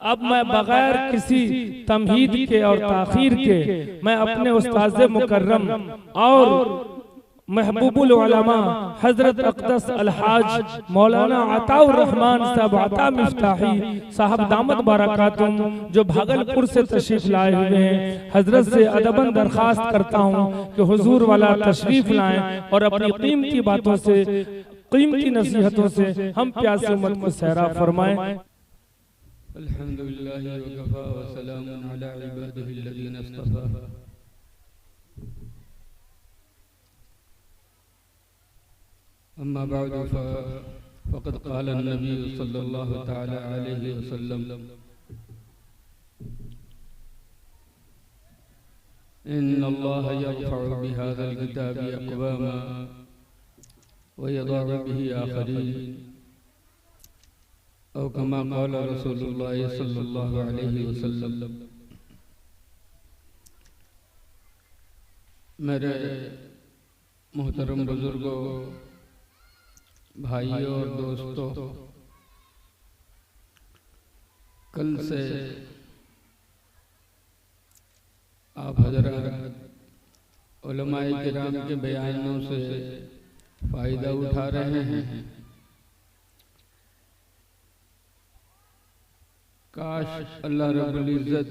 अब मैं बगैर किसी तमहीद के और ताखीर के मैं अपने उस्ताद मुकर्रम और महबूबुल उलमा हजरत अक़दस अलहाज मौलाना अताउर रहमान साहब अता मिफ्ताही साहब दामत बरकातुम जो भागलपुर से तशरीफ लाए हुए हैं, हजरत से अदबन दरखास्त करता हूँ कि हुजूर वाला तशरीफ लाएं और अपनी कीमती बातों से, कीमती नसीहतों से हम प्यासी उम्मत को सहरा फरमाएं। अल्हम्दुलिल्लाहि व कफ़ा व सलामुन अला इबादिहिल्लज़ीना इस्तफ़ा। अम्मा बअद फ़क़द क़ाल नबी सल्लल्लाहु तआला अलैहि वसल्लम इन्नल्लाह यरफ़अु बिहाज़ल किताबि अक़वामा व यदअु बिही आख़रीन औ कमा क़ाल रसूलुल्लाह सल्लल्लाहु अलैहि वसल्लम। मेरे मोहतरम बुजुर्गों, भाइयों और दोस्तों, कल से आप हज़रात उलमाए किराम के बयानों से फ़ायदा उठा रहे हैं। काश अल्लाह रब्बुल इज़्ज़त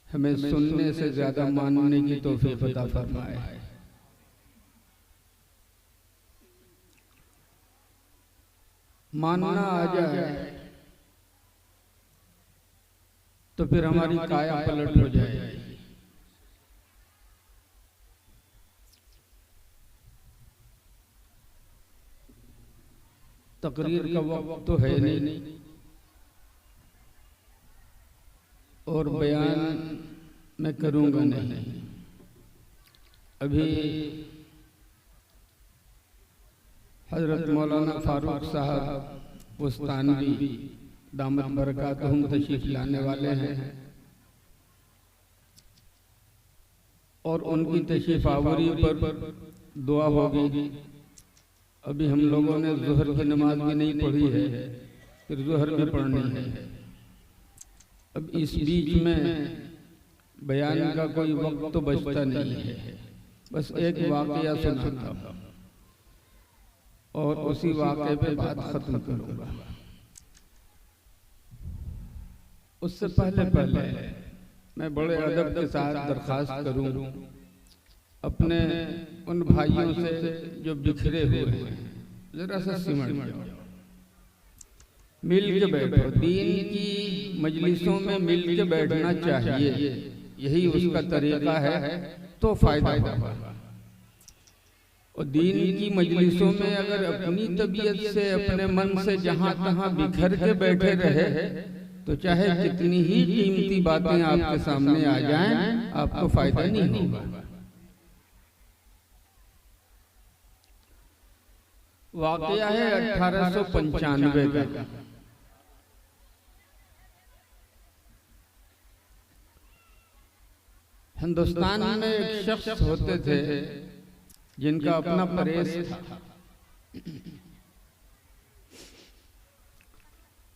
हमें सुनने से ज़्यादा मानने की तौफ़ीक़ अता फरमाए। मानना आ जाए तो फिर हमारी काया पलट हो जाएगी। तकरीर का वक्त तो है नहीं और बयान मैं करूंगा नहीं। अभी हजरत मौलाना फारूक साहब उस्तानवी दामत बरकातहुम तशरीफ लाने वाले हैं और उनकी तशरीफ आवरी पर दुआ होगी। अभी हम लोगों ने ज़ोहर की नमाज भी नहीं पढ़ी है, फिर ज़ोहर भी पढ़नी है। अब इस बीच में बयान का कोई वक्त तो बचता नहीं है। बस एक वाक़या सुनाता हूँ और उसी वाक़े पे बात ख़त्म करूँगा। उससे पहले मैं बड़े अदब के साथ दरख्वास्त करूँ अपने उन भाइयों से जो बिखरे हुए हैं, ज़रा सा सिमट जाओ, मिल के बैठो। दीन की मजलिसों में मिल के बैठना चाहिए, यही उसका तरीका है तो फ़ायदा होगा। और दीन की मजलिसों में अगर अपनी तबीयत से, अपने मन से जहाँ तहाँ बिखर के बैठे रहे तो चाहे जितनी ही कीमती बातें आपके सामने आ जाएं, आपको फायदा नहीं होगा। वाक़या है 1895 का। हिंदुस्तान में एक शख्स होते थे जिनका अपना परेश था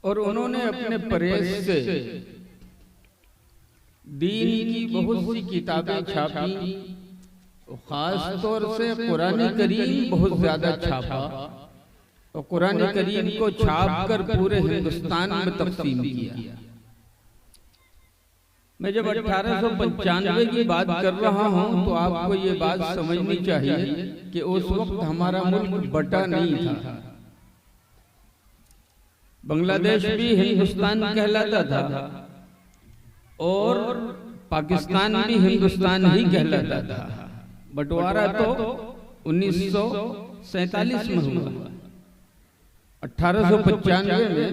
और उन्होंने अपने परेश से दीन की बहुत सी किताबें छापी, खास तौर से कुरान करीम बहुत ज्यादा छापा और कुरान करीम को छाप कर पूरे हिंदुस्तान में तकसीम किया। मैं जब 1895 की बात कर रहा हूं तो आपको ये बात समझनी चाहिए कि उस वक्त हमारा मुल्क बटा नहीं था। बांग्लादेश भी हिंदुस्तान कहलाता था और पाकिस्तान भी हिंदुस्तान ही कहलाता था। बंटवारा तो 1947 में हुआ, 1895 में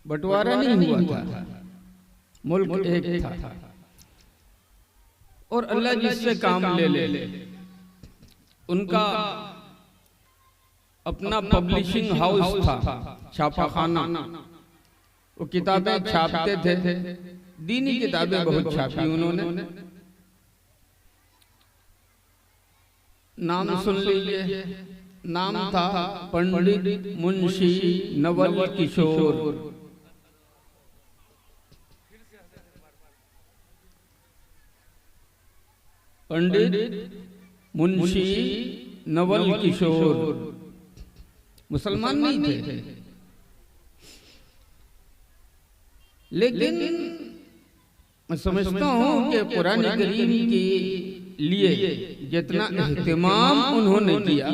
बंटवारा नहीं हुआ था, मुल्क एक था। और अल्लाह जिससे काम ले ले, उनका अपना पब्लिशिंग हाउस था, छापाखाना। वो किताबें छापते थे, दीनी किताबें बहुत छापी उन्होंने। नाम सुन लीजिए, नाम था पंडित मुंशी नवल किशोर। पंडित मुंशी नवल किशोर मुसलमान नहीं थे, लेकिन मैं समझता हूं कि कुरान करीम के लिए जितना एहतिमाम उन्होंने किया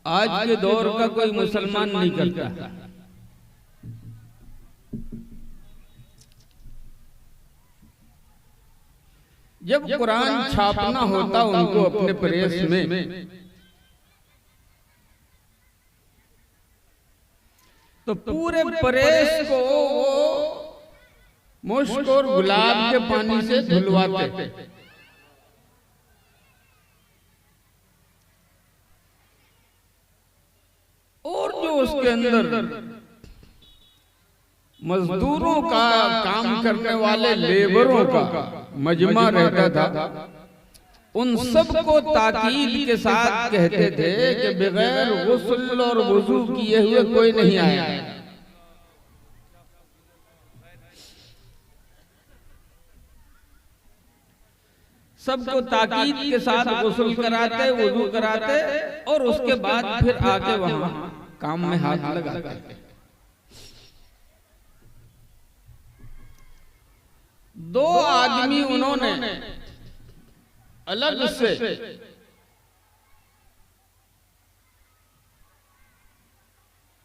आज के दौर का कोई मुसलमान नहीं करता। जब कुरान छापना होता उनको अपने प्रेस में, तो पूरे प्रेस को मुश्क और गुलाब के पानी से धुलवाते। और जो उसके अंदर मजदूरों का काम करने वाले लेबरों का मजमा रहता था, उन सबको ताकीद के साथ कहते थे कि बगैर गुस्ल और वुजू किए हुए कोई नहीं आया। सबको ताकीद के साथ गुस्ल कराते, वुजू कराते और उसके बाद फिर आके वहां काम में हाथ लगाते। दो आदमी उन्होंने अलग से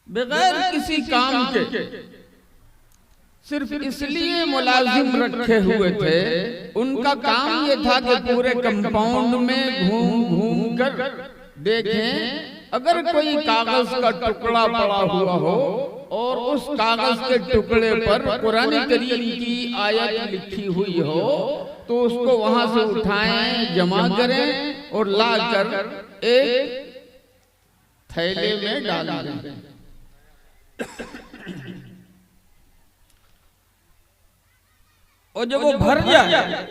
बगैर किसी काम के सिर्फ इसलिए मुलाजिम रखे हुए थे, उनका काम ये था कि पूरे कंपाउंड में घूम घूम कर देखें अगर कोई कागज का टुकड़ा पड़ा हुआ हो और उस कागज के टुकड़े पर कुरान करीम की आयत लिखी हुई हो तो उसको वहां से उठाएं, जमा करें और लाकर एक थैले में डाल दें। और जब वो भर जाए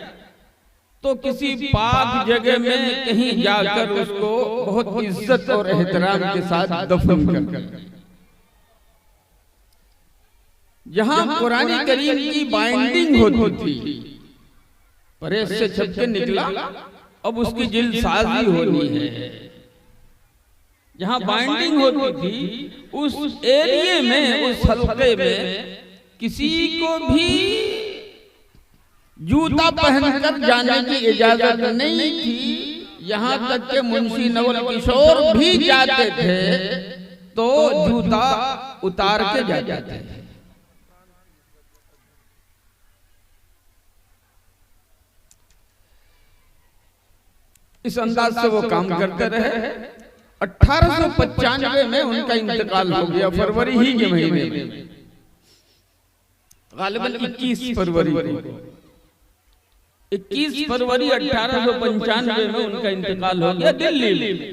तो किसी पाक जगह में कहीं जाकर उसको बहुत इज्जत और एहतराम के साथ दफन कर, जहां कुरान करीम की बाइंडिंग होती थी, प्रेस से छप के निकला, अब उसकी जिल्द साजी होनी है। जहां बाइंडिंग होती थी उस एरिया में, उस हल्के में किसी को भी जूता पहनकर जाने की इजाजत नहीं थी। यहां तक के मुंशी नवल किशोर भी जाते थे तो जूता उतार के जाते थे। इस अंदाज से वो काम करते रहे। 1895 में उनका इंतकाल हो गया, फरवरी ही के महीने में, गालिबन 21 फरवरी को। 21 फरवरी 1895 में उनका इंतकाल हो गया दिल्ली में।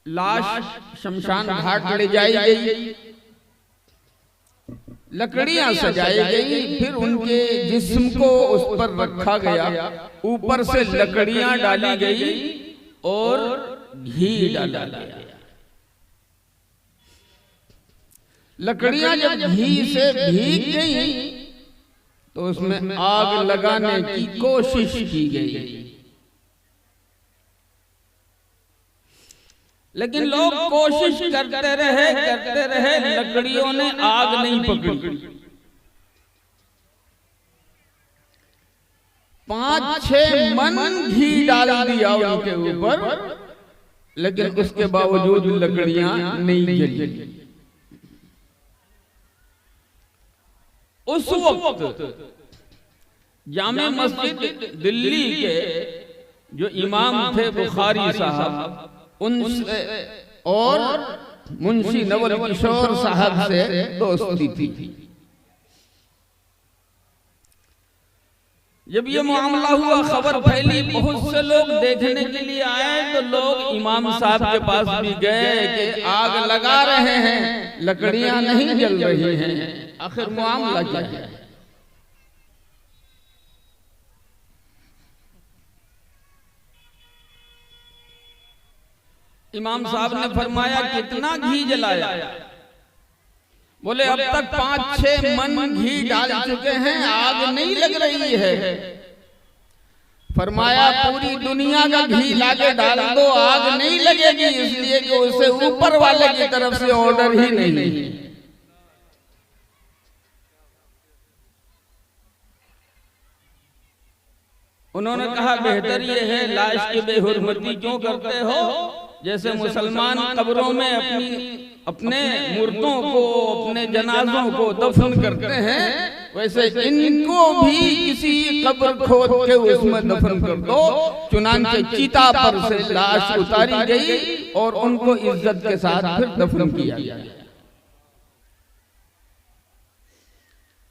लाश शमशान घाट ले जाई गई, लकड़ियां सजाई गई, फिर उनके जिस्म को उस पर रखा गया, ऊपर से लकड़ियां डाली गई और घी डाला गया। लकड़ियां जब घी से भीग गई तो उसमें आग लगाने की कोशिश की गई, लेकिन लोग कोशिश करते रहे, लकड़ियों ने आग नहीं पकड़ी। 5-6 मन घी डाल दिया उनके ऊपर, लेकिन उसके बावजूद लकड़ियां नहीं जली। उस वक्त जामे मस्जिद दिल्ली के जो इमाम थे बुखारी साहब, उनसे और मुंशी नवल किशोर साहब से दोस्ती थी। जब ये मामला हुआ, खबर फैली, बहुत से लोग देखने के लिए आए, तो लोग इमाम साहब के पास भी गए कि आग लगा रहे हैं, लकड़ियां नहीं जल रही हैं, आखिर मामला क्या है? इमाम साहब ने फरमाया कितना घी जलाया? बोले अब तक 5-6 मन घी डाल चुके हैं, आग नहीं लग रही है। फरमाया पूरी दुनिया का घी लाके डाल दो, आग नहीं लगेगी, इसलिए कि उसे ऊपर वाले की तरफ से ऑर्डर ही नहीं। उन्होंने कहा बेहतर ये है लाश की बेहुरमती क्यों करते हो? जैसे मुसलमान कब्रों में अपने मुर्दों को, अपने जनाजों को दफन करते हैं, वैसे इनको भी किसी कब्र खोद के उसमें दफन कर दो। चुनांचे चिता पर से लाश उतारी गई और उनको इज्जत के साथ फिर दफन किया गया।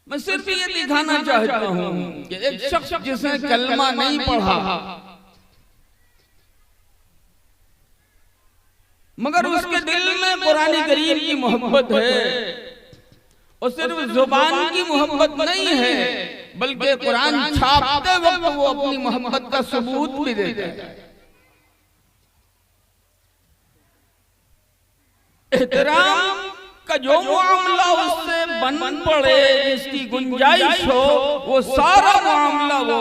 मैं सिर्फ ये दिखाना चाहता हूं कि एक शख्स जिसने कलमा नहीं पढ़ा मगर उसके दिल में कुरान करीम की मोहब्बत है, और सिर्फ जुबान की मोहब्बत नहीं है बल्कि कुरान छापते वक्त वो अपनी मोहब्बत का सबूत भी देता है। एहतराम का जो मामला उससे बन पड़े, जिसकी गुंजाइश हो, वो सारा मामला वो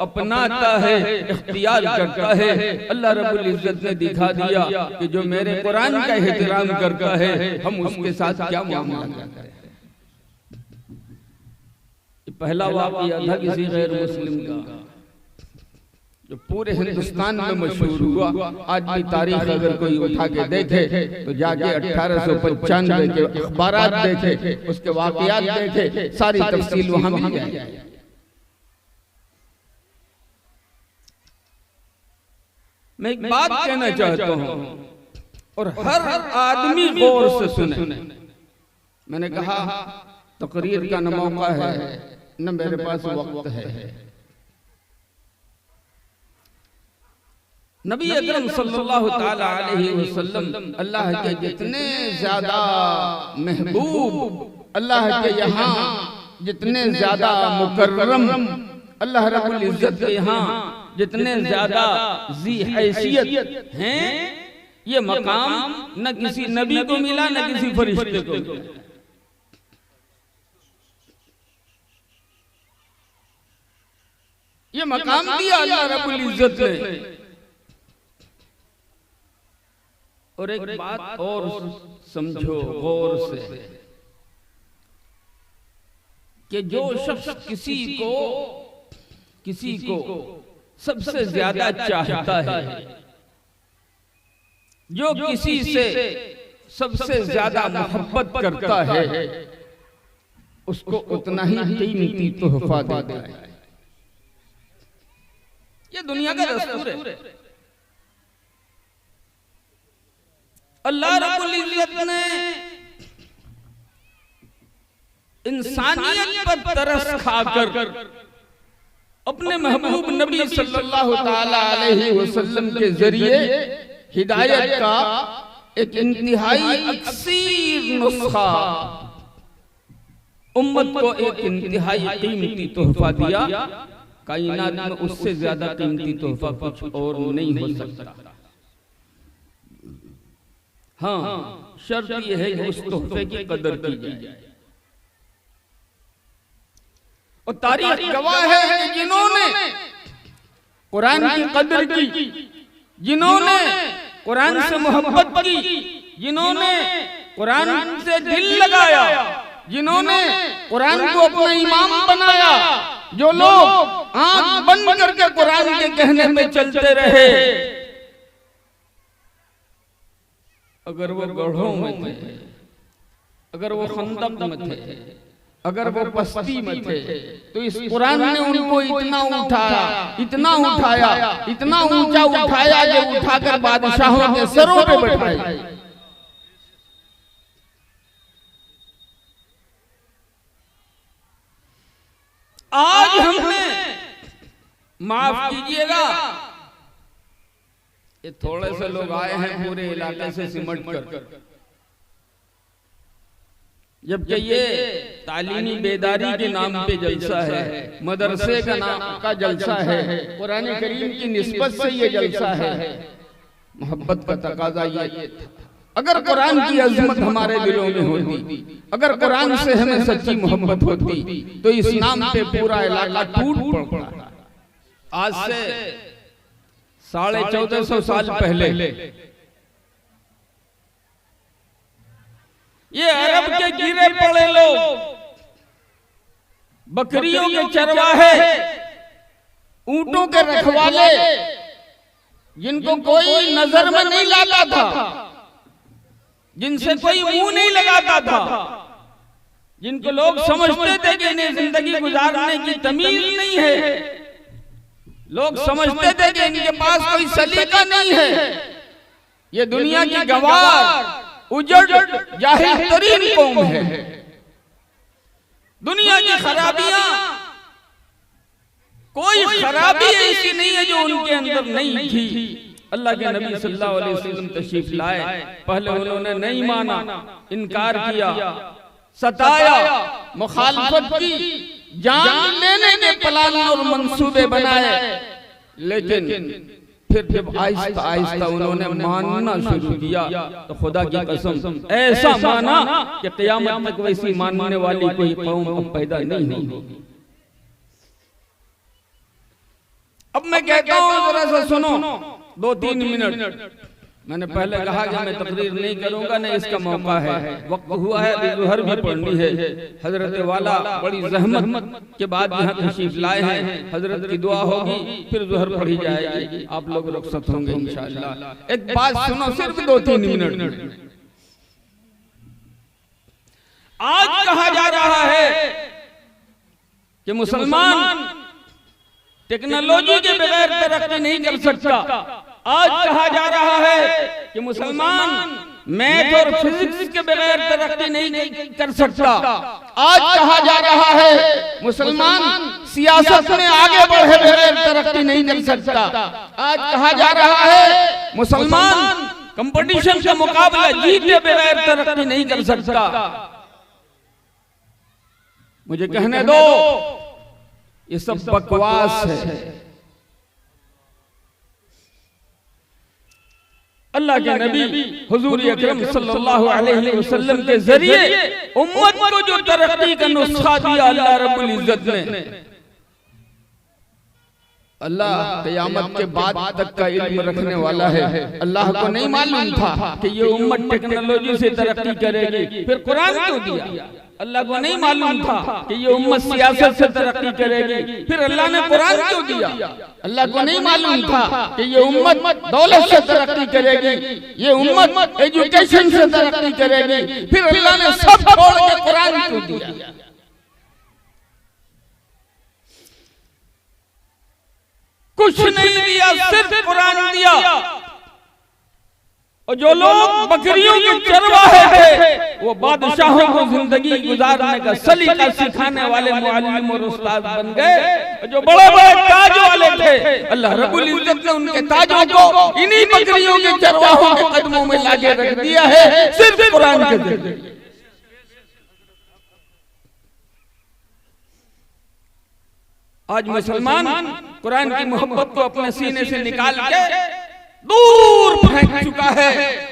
अपनाता है, इख्तियार करता है। अल्लाह रब्बुल इज्जत ने दिखा दिया कि जो मेरे कुरान का एहतराम करता है, हम उसके साथ क्या मामला करते हैं। पहला वाक़या था किसी गैर मुस्लिम का, जो पूरे हिंदुस्तान में मशहूर हुआ। आज भी तारीख अगर कोई उठा के देखे तो जाके 1895 के अखबारात देखे, उसके वाक़यात देखे, सारी तफसील वहां मिल जाएगी। मैं एक बात कहना चाहता हूं और हर आदमी गौर से सुने। मैंने कहा तकरीर का न मौका है न मेरे पास वक्त है। नबी अकरम सल्लल्लाहु ताला अलैहि वसल्लम अल्लाह के जितने ज्यादा महबूब, अल्लाह के यहाँ जितने ज्यादा मुकर्रम, अल्लाह रब्बुल इज्जत के यहाँ जितने ज्यादा ज़ी हैसियत हैं, ये मकाम न किसी नबी को मिला न किसी फरिश्ते को मिला। ये मकाम दिया अल्लाह रब्बुल इज्जत ने। और एक बात और समझो गौर से कि जो शख्स किसी को सबसे ज्यादा चाहता है, जो किसी से सबसे ज्यादा मोहब्बत करता है, उसको उतना ही कीमती तोहफा देता है। ये दुनिया का दस्तूर है। अल्लाह रब्बुल इज्जत ने इंसानियत पर तरस खाकर अपने महबूब नबी सल्लल्लाहु ताला अलैहि वसल्लम के जरिए हिदायत का एक इंतहाई अक्सीर नुस्खा उम्मत को एक इंतहाई कीमती तोहफा दिया। कायनात में उससे ज्यादा कीमती तोहफा कुछ और नहीं हो सकता। हाँ, शर्त यह है कि उस तोहफे की कदर की जाए। और तारीख गवाह है कि जिन्होंने कुरान की कदर की, जिन्होंने कुरान से मोहब्बत की, जिन्होंने कुरान से दिल लगाया, जिन्होंने कुरान को अपना इमाम बनाया, जो लोग आंख बंद करके कुरान के कहने में चलते रहे, अगर वो गढ़ों में थे, अगर वो खंदक में थे, अगर वो पस्ती में थे, तो इस कुरान ने उनको इतना उठाया, इतना उठाया, इतना ऊंचा उठाया जो उठाकर बादशाहों के सरों पे बैठाया। आज हमने, माफ कीजिएगा, ये थोड़े से लोग आए हैं पूरे इलाके से सिमट कर, जबकि ये तालीमी बेदारी के नाम पे जलसा है, मदरसे का नाम का जलसा है, कुरान करीम की निस्बत से ये जलसा है। मोहब्बत का तकाजा ये था। अगर कुरान की अजमत हमारे दिलों में होती, अगर कुरान से हमें सच्ची मोहब्बत होती, तो इस नाम पे पूरा इलाका टूट पड़ता। आज से 1450 साल पहले ये अरब के गिरे पड़े लोग, बकरियों के चरवाहे, ऊंटों के रखवाले, जिनको कोई नजर में नहीं लाता था, जिनसे कोई मुंह नहीं लगाता था, जिनको लोग समझते थे कि इन्हें जिंदगी गुजारने की तमीज नहीं है, लोग समझते थे कि इनके पास कोई सलीका नहीं है, ये दुनिया की गवार उजड़ जाहिल तरीन कौम है, दुनिया की खराबियां कोई खराबी ऐसी नहीं है जो उनके अंदर नहीं थी। अल्लाह के नबी सल्लल्लाहु अलैहि वसल्लम तशरीफ लाए, पहले उन्होंने नहीं माना, इनकार किया, सताया, मुखालफत की, जान लेने के प्लान और मंसूबे बनाए, लेकिन फिर जब आहिस्ता आहिस्ता उन्होंने मानना शुरू किया तो खुदा की कसम ऐसा माना कि क़यामत तक वैसी मानने वाली कोई कौम अब पैदा नहीं होगी। अब मैं कहता हूं जरा सा सुनो 2-3 मिनट। मैंने पहले कहा कि मैं तकरीर नहीं करूंगा, नहीं इसका मौका है, वक्त हुआ है, अभी ज़ुहर भी पढ़नी है। हजरत वाला बड़ी जहमत के बाद यहाँ तशरीफ लाए हैं, हजरत की दुआ होगी, फिर ज़ुहर पढ़ी जाएगी, आप लोग रुखसत होंगे इंशाअल्लाह। एक बात सुनो, सिर्फ 2-3 मिनट। आज कहा जा रहा है कि मुसलमान टेक्नोलॉजी के बगैर तरक्की नहीं कर सकता। आज कहा जा रहा है कि मुसलमान मैथ और फिजिक्स के बगैर तरक्की नहीं कर सकता। आज कहा जा रहा है मुसलमान सियासत में आगे बढ़े बगैर तरक्की नहीं कर सकता। आज कहा जा रहा है मुसलमान कंपटीशन का मुकाबला जीते बगैर तरक्की नहीं कर सकता। मुझे कहने दो, ये सब बकवास है। अल्लाह के नबी हुजूर अकरम सल्लल्लाहु अलैहि वसल्लम के जरिए उम्मत को जो तरक्की का नुस्खा दिया अल्लाह रब्बुल इज्जत ने, अल्लाह क़यामत के बाद तक का इल्म रखने वाला है। अल्लाह को नहीं मालूम था कि ये उम्मत टेक्नोलॉजी से तरक्की करेगी, फिर कुरान क्यों दिया? अल्लाह को नहीं मालूम था कि ये उम्मत सियासत से तरक्की करेगी, फिर अल्लाह ने कुरान क्यों दिया? अल्लाह को नहीं मालूम था कि ये उम्मत दौलत से तरक्की करेगी, ये उम्मत एजुकेशन से तरक्की करेगी, फिर अल्लाह ने सब छोड़ के कुरान क्यों दिया? कुछ नहीं दिया, सिर्फ कुरान दिया। और जो लोग बकरियों के चरवाहे थे, वो बादशाहों को जिंदगी गुजारने का सलीका सिखाने वाले मुअल्लिम और उस्ताद बन गए। जो बड़े बड़े ताज वाले थे, अल्लाह रब्बुल इज्जत ने उनके ताजों को इन्हीं बकरियों के चरवाहों के कदमों में लाके रख दिया है, सिर्फ कुरान के जरिए। आज मुसलमान कुरान की मोहब्बत को अपने सीने से निकाल के दूर फेंक चुका है,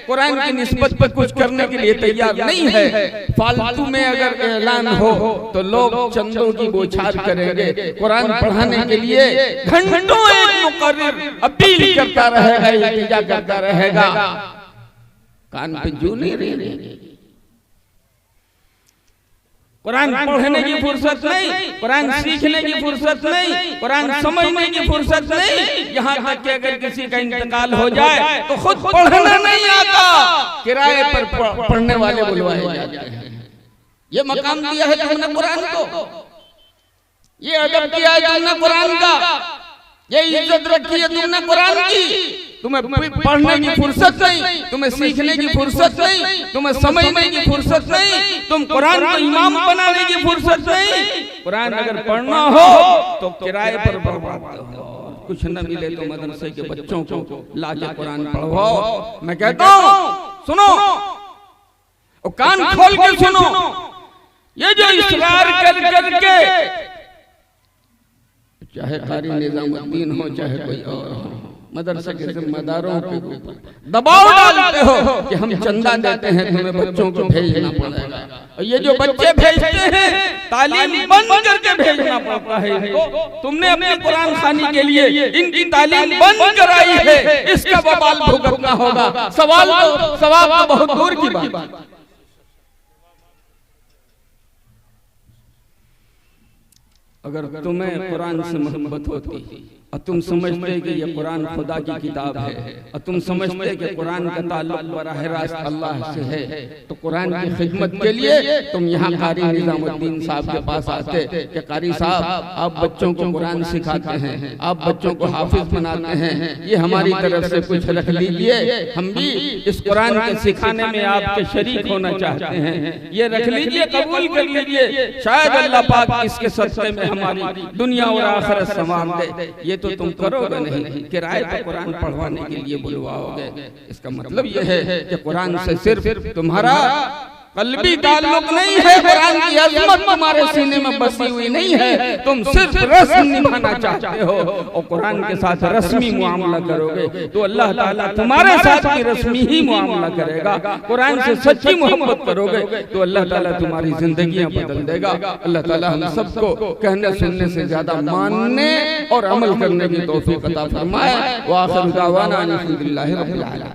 कुरान की निस्बत पर कुछ करने के लिए तैयार नहीं है। फालतू में अगर ऐलान हो तो लोग चंदों की बौछार करेंगे, कुरान पढ़ाने के लिए घंटों एक मुकर्रिर अपील करता रहेगा, इल्तिजा करता रहेगा, कान पे जू नहीं रही। कुरान पढ़ने की फुर्सत नहीं, कुरान सीखने की फुर्सत नहीं, कुरान समझने की फुर्सत नहीं। यहाँ तक कि अगर किसी का इंतकाल हो जाए तो खुद पढ़ना नहीं आता, किराए पर पढ़ने वाले बुलवाए जाते हैं। ये मकाम दिया है तुमने कुरान को, ये अदब किया है तुमने कुरान का, ये इज्जत रखी है तुमने कुरान की। तुम्हें पढ़ने की फुर्सत नहीं, तुम्हें सीखने की फुर्सत नहीं, तुम्हें समझने की फुर्सत नहीं, तुम कुरान को इमाम बनाने की फुर्सत नहीं। कुरान अगर पढ़ना हो तो किराए पर बर्बाद हो, कुछ न मिले तो मदरसे के बच्चों को लाके कुरान पढ़वाओ। मैं कहता हूँ सुनो, और कान खोल के सुनो, ये जो इसरार कर करके, चाहे कारी निजामुद्दीन हो चाहे कोई और हो, मदरसे के जिम्मेदारों के ऊपर दबाव डालते हो कि हम चंदा देते हैं, तुम्हें बच्चों को भेजना पड़ेगा। और ये जो बच्चे भेजते हैं तालीम बंद करके भेजना पड़ता है इनको। तुमने अपने कुरान खानी के लिए इनकी तालीम बंद कराई है, इसका बवाल भुगतना होगा। सवाल तो बहुत दूर की बात। अगर तुम्हें कुरान से मोहब्बत होती और तुम समझते कि ये कुरान खुदा की किताब है और तुम समझते कि कुरान का ताल्लुक बराह रास्त अल्लाह से है, तो कुरान की खिदमत के लिए तुम यहाँ कारी निजामुद्दीन साहब के पास आते कि कारी साहब आप बच्चों को कुरान सिखाते हैं, आप बच्चों को हाफिज बनाते हैं, ये हमारी तरफ से कुछ रख लीजिए, हम भी इस कुरान के सिखाने में आपके शरीक होना चाहते हैं, ये रख लीजिए, कबूल कर लीजिए, शायद अल्लाह पाक इसके सदक़े में हमारी दुनिया और आखिरत संवार दे। ये तो तुम करोगे नहीं, किराए पर कुरान पढ़वाने के लिए बुलवाओगे। इसका मतलब यह है कि कुरान से सिर्फ तुम्हारा कल्बी ताल्लुक नहीं है, कुरान की अज़मत तुम्हारे सीने में बसी हुई नहीं है, तुम सिर्फ रस्म निभाना चाहते हो और कुरान के साथ रस्मी मुआमला करोगे तो अल्लाह ताला तुम्हारे साथ भी रस्मी ही मुआमला करेगा। कुरान से सच्ची मोहब्बत करोगे तो अल्लाह ताला तुम्हारी जिंदगियां बदल देगा। अल्लाह ताला हम सबको कहने सुनने से ज्यादा मानने और अमल करने की तौफीक अता फरमाए। व आखिर दावाना अल्हम्दुलिल्लाहि रब्बिल आलमीन।